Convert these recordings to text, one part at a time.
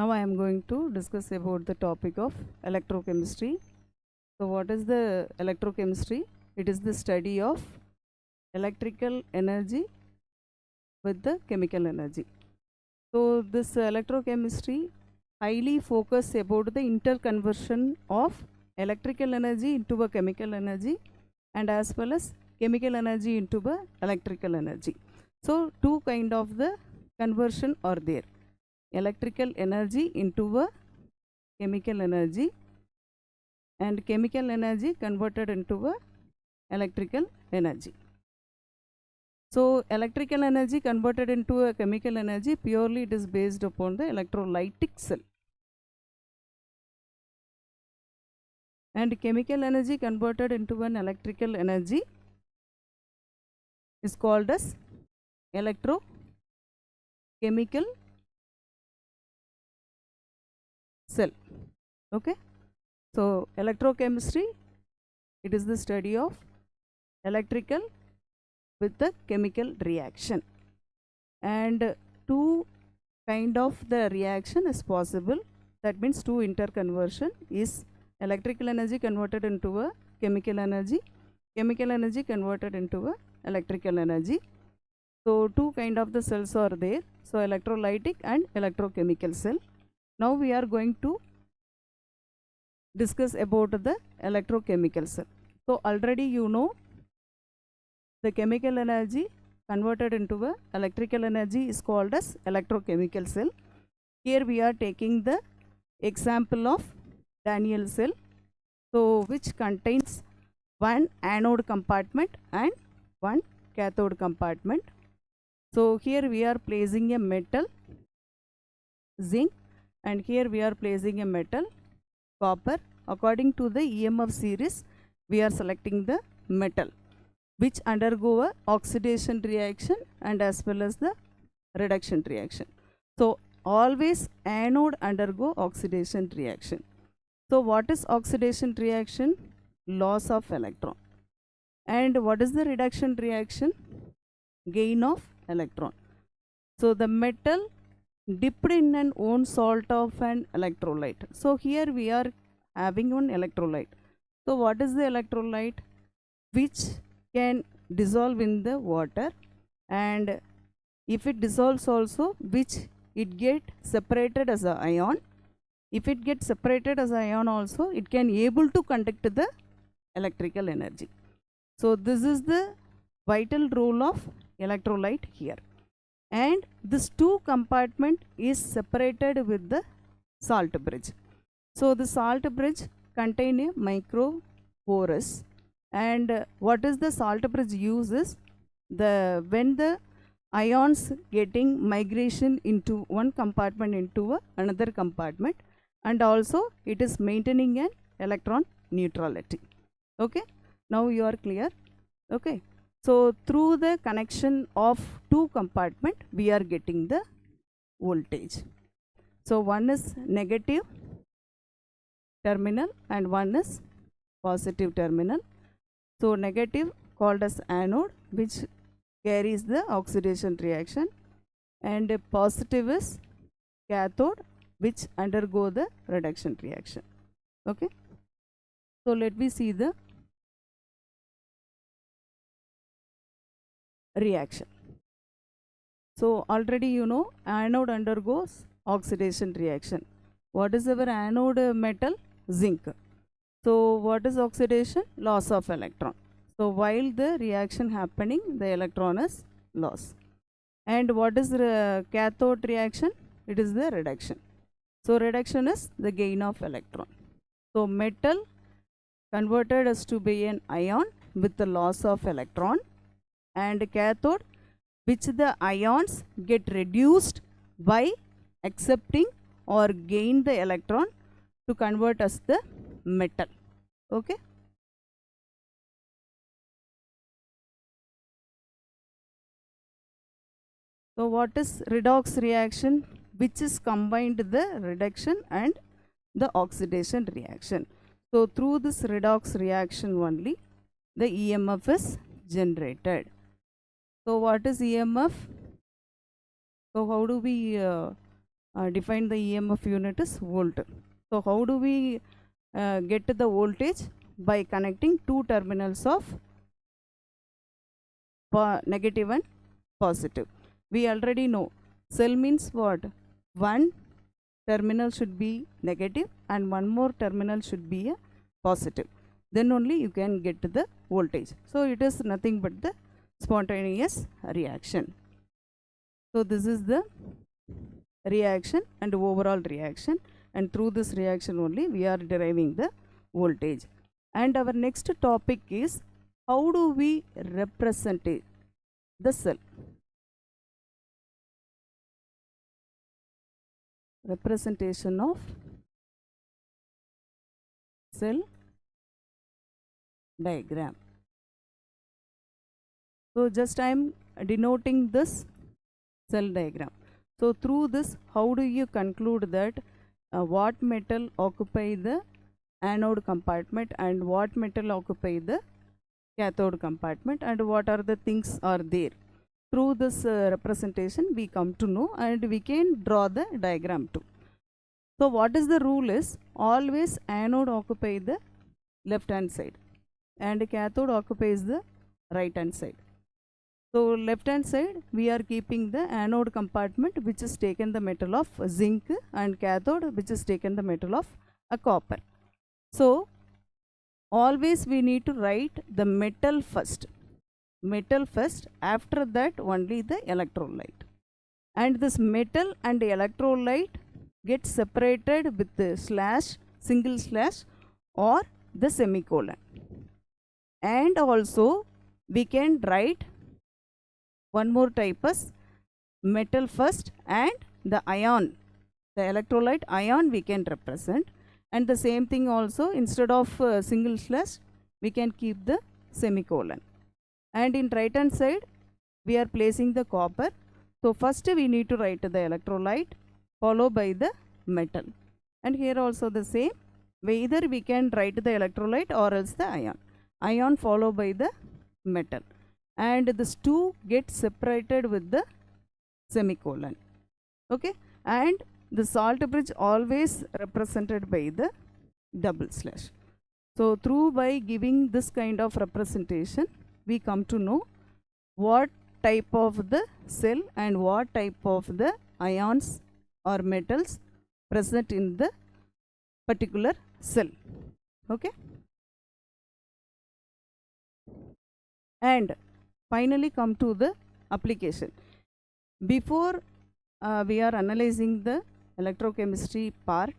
Now I am going to discuss about the topic of electrochemistry. So what is the electrochemistry? It is the study of electrical energy with the chemical energy. So this electrochemistry highly focus about the interconversion of electrical energy into a chemical energy and as well as chemical energy into a electrical energy. So two kind of the conversion are there. Electrical energy into a chemical energy and chemical energy converted into a electrical energy. So electrical energy converted into a chemical energy, purely it is based upon the electrolytic cell. And chemical energy converted into an electrical energy is called as electrochemical cell. Okay. So electrochemistry, it is the study of electrical with the chemical reaction, and two kind of the reaction is possible. That means two interconversion is electrical energy converted into a chemical energy converted into a electrical energy. So two kind of the cells are there. So electrolytic and electrochemical cell. Now we are going to discuss about the electrochemical cell. So already you know the chemical energy converted into a electrical energy is called as electrochemical cell. Here we are taking the example of Daniel cell, so which contains one anode compartment and one cathode compartment. So here we are placing a metal zinc and here we are placing a metal copper. According to the EMF series, we are selecting the metal which undergo a oxidation reaction and as well as the reduction reaction. So always anode undergo oxidation reaction. So what is oxidation reaction? Loss of electron. And what is the reduction reaction? Gain of electron. So the metal dipped in an own salt of an electrolyte. So here we are having one electrolyte. So what is the electrolyte? Which can dissolve in the water, and if it dissolves also, which it get separated as a ion. If it gets separated as ion also, it can able to conduct the electrical energy. So this is the vital role of electrolyte here. And this two compartment is separated with the salt bridge. So the salt bridge contain a micro porous, and what is the salt bridge uses? When the ions getting migration into one compartment into another compartment, and also it is maintaining an electron neutrality. Okay, now you are clear. Okay, so through the connection of two compartment we are getting the voltage. So one is negative terminal and one is positive terminal. So negative called as anode, which carries the oxidation reaction, and positive is cathode, which undergo the reduction reaction. Okay, so let me see the reaction. So already you know anode undergoes oxidation reaction. What is our anode metal? Zinc. So what is oxidation? Loss of electron. So while the reaction happening, the electron is lost. And what is the cathode reaction? It is the reduction. So reduction is the gain of electron. So metal converted as to be an ion with the loss of electron, and cathode, which the ions get reduced by accepting or gain the electron to convert as the metal. Okay. So what is redox reaction? Which is combined the reduction and the oxidation reaction. So through this redox reaction only the EMF is generated. So what is EMF? So how do we define the EMF unit is volt. So how do we get the voltage? By connecting two terminals of negative and positive. We already know cell means what? One terminal should be negative and one more terminal should be a positive. Then only you can get the voltage. So it is nothing but the spontaneous reaction. So this is the reaction and overall reaction, and through this reaction only we are deriving the voltage. And our next topic is how do we represent the cell. Representation of cell diagram. So just I am denoting this cell diagram. So through this, how do you conclude that what metal occupy the anode compartment and what metal occupy the cathode compartment, and what are the things are there? Through this representation we come to know, and we can draw the diagram too. So what is the rule is, always anode occupy the left hand side and cathode occupies the right hand side. So left hand side we are keeping the anode compartment which is taken the metal of zinc, and cathode which is taken the metal of copper. So always we need to write the metal first, after that only the electrolyte. And this metal and electrolyte get separated with the slash, single slash or the semicolon. And also we can write one more type as metal first and the ion, the electrolyte ion we can represent. And the same thing also, instead of single slash we can keep the semicolon. And in right hand side we are placing the copper. So first we need to write the electrolyte followed by the metal. And here also the same, either we can write the electrolyte or else the ion followed by the metal, and this two get separated with the semicolon. Okay, and the salt bridge always represented by the double slash. So through by giving this kind of representation we come to know what type of the cell and what type of the ions or metals present in the particular cell. Okay, and finally come to the application. Before we are analyzing the electrochemistry part,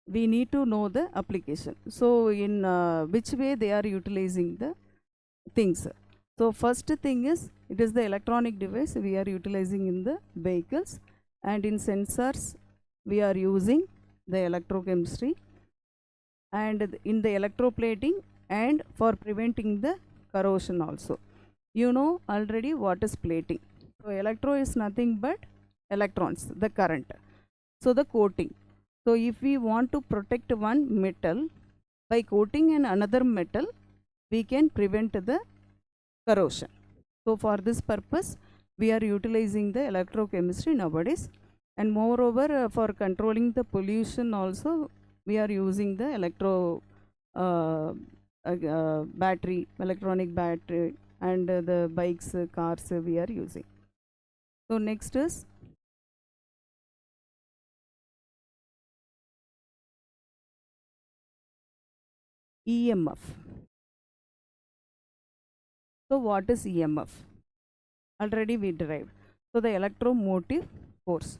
we need to know the application. So in which way they are utilizing the things. So first thing is, it is the electronic device we are utilizing in the vehicles, and in sensors we are using the electrochemistry, and in the electroplating and for preventing the corrosion also. You know already what is plating. So electro is nothing but electrons, the current. So the coating. So if we want to protect one metal by coating in another metal, we can prevent the corrosion. So for this purpose we are utilizing the electrochemistry nowadays, and moreover for controlling the pollution also we are using the battery, electronic battery, and the bikes, cars we are using. So next is EMF. So what is EMF? Already we derived. So the electromotive force.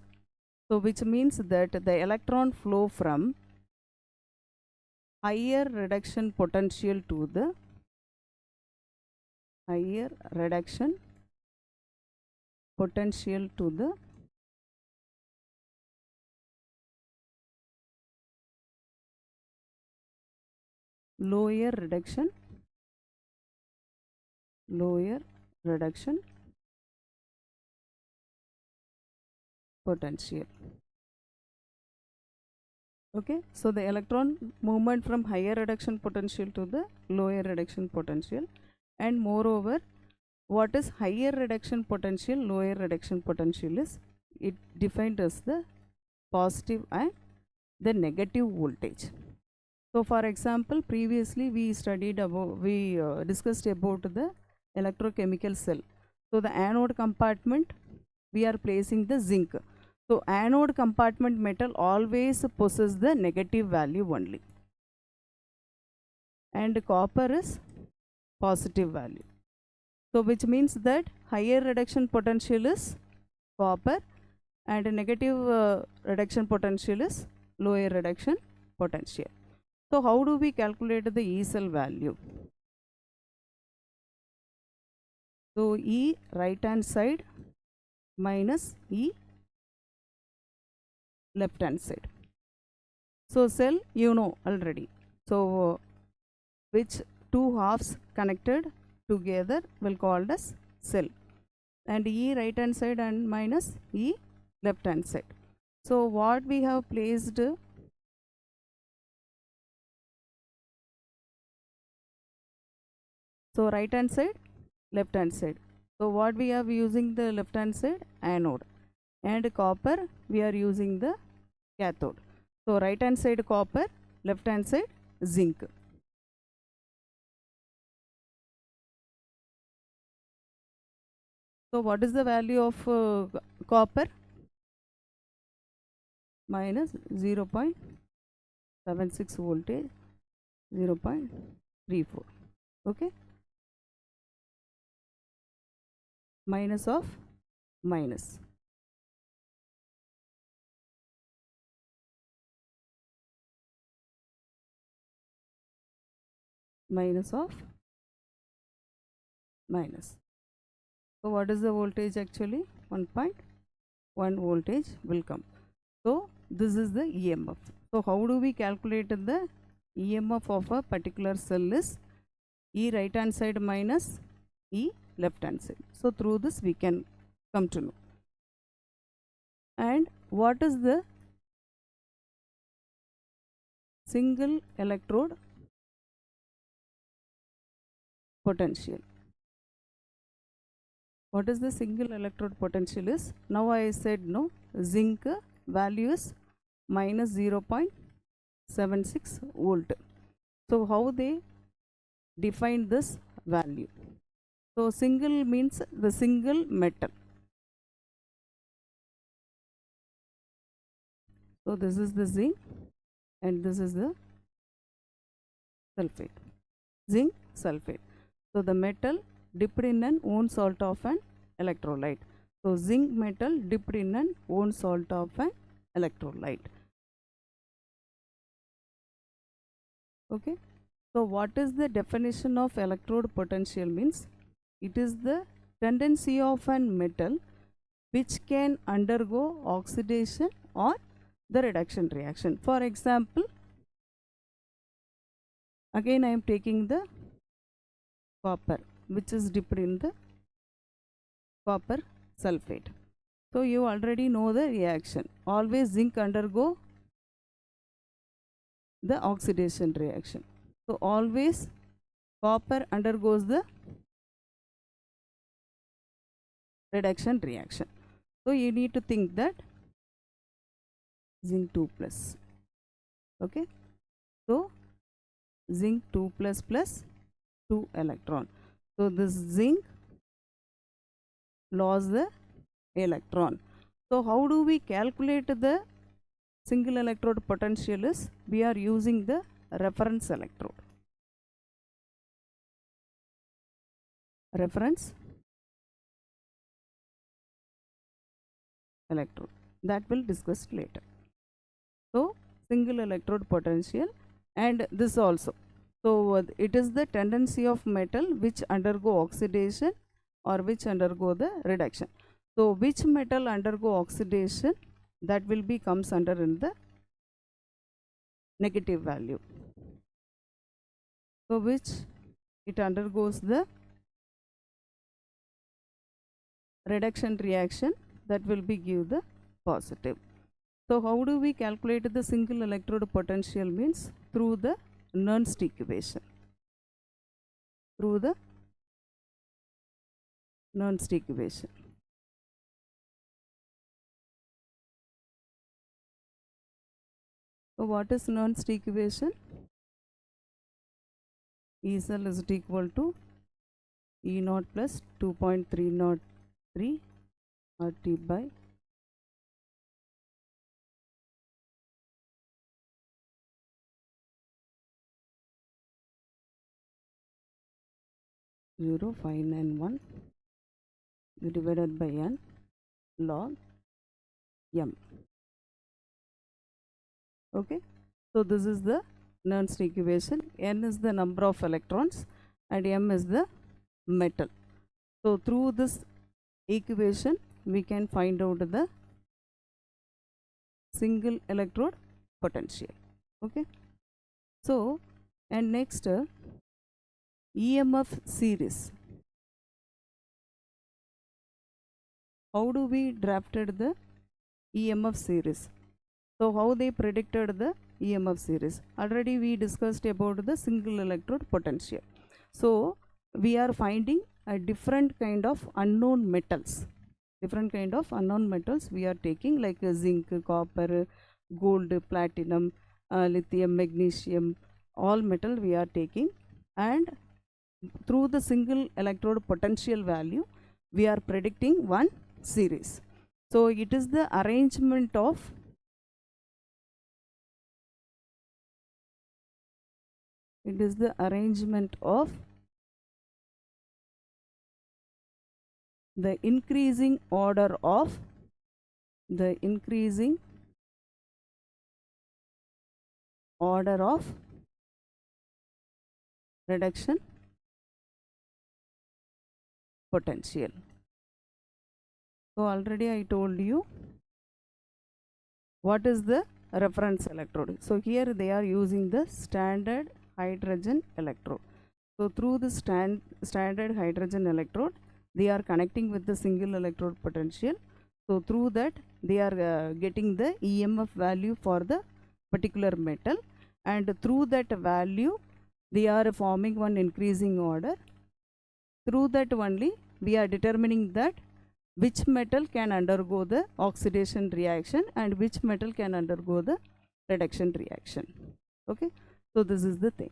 So which means that the electron flow from higher reduction potential to the higher reduction potential to the lower reduction potential. Okay, so the electron movement from higher reduction potential to the lower reduction potential, and moreover what is higher reduction potential, lower reduction potential is it defined as the positive and the negative voltage. So for example, previously we discussed about the electrochemical cell. So the anode compartment, we are placing the zinc. So anode compartment metal always possesses the negative value only, and copper is positive value. So which means that higher reduction potential is copper and negative reduction potential is lower reduction potential. So how do we calculate the E cell value? So E right hand side minus E left hand side. So cell you know already. So which two halves connected together will called as cell, and E right hand side and minus E left hand side. So what we have placed, so right hand side, left hand side. So what we are using the left hand side, anode, and copper we are using the cathode. So right hand side copper, left hand side zinc. So what is the value of copper? Minus 0.76 voltage, 0.34. Okay, minus of minus. Minus of minus. So what is the voltage actually? 1.1 voltage will come. So this is the EMF. So how do we calculate the EMF of a particular cell is E right hand side minus E left hand side. So through this we can come to know. And what is the single electrode potential? What is the single electrode potential is? Now I said no, zinc value is minus 0.76 volt. So how they define this value? So single means the single metal. So this is the zinc and this is the sulfate. Zinc sulfate. So the metal dipped in an own salt of an electrolyte. So zinc metal dipped in an own salt of an electrolyte. Okay. So what is the definition of electrode potential means? It is the tendency of an metal which can undergo oxidation or the reduction reaction. For example, again I am taking the copper which is dipped in the copper sulfate. So you already know the reaction. Always zinc undergo the oxidation reaction. So always copper undergoes the reduction reaction. So you need to think that zinc 2 plus. Okay. So zinc 2 plus plus 2 electron. So this zinc lost the electron. So how do we calculate the single electrode potential is? We are using the reference electrode. Reference electrode, that will discuss later. So single electrode potential, and this also. So it is the tendency of metal which undergo oxidation or which undergo the reduction. So which metal undergo oxidation, that will be comes under in the negative value. So which it undergoes the reduction reaction, that will be give the positive. So how do we calculate the single electrode potential means? Through the Nernst equation. Through the Nernst equation. So what is Nernst equation? E cell is equal to E naught plus 2.303 RT by 0.591 divided by n log m. Okay, so this is the Nernst equation. N is the number of electrons and m is the metal. So through this equation we can find out the single electrode potential. Okay, so and next EMF series. How do we drafted the EMF series? So how they predicted the EMF series? Already we discussed about the single electrode potential. So we are finding a different kind of unknown metals. Different kind of unknown metals we are taking, like zinc, copper, gold, platinum, lithium, magnesium, all metal we are taking, and through the single electrode potential value we are predicting one series. So it is the arrangement of the increasing order of reduction potential. So already I told you what is the reference electrode. So here they are using the standard hydrogen electrode. So through the standard hydrogen electrode they are connecting with the single electrode potential. So through that they are getting the EMF value for the particular metal, and through that value they are forming one increasing order. Through that only we are determining that which metal can undergo the oxidation reaction and which metal can undergo the reduction reaction. Okay, so this is the thing.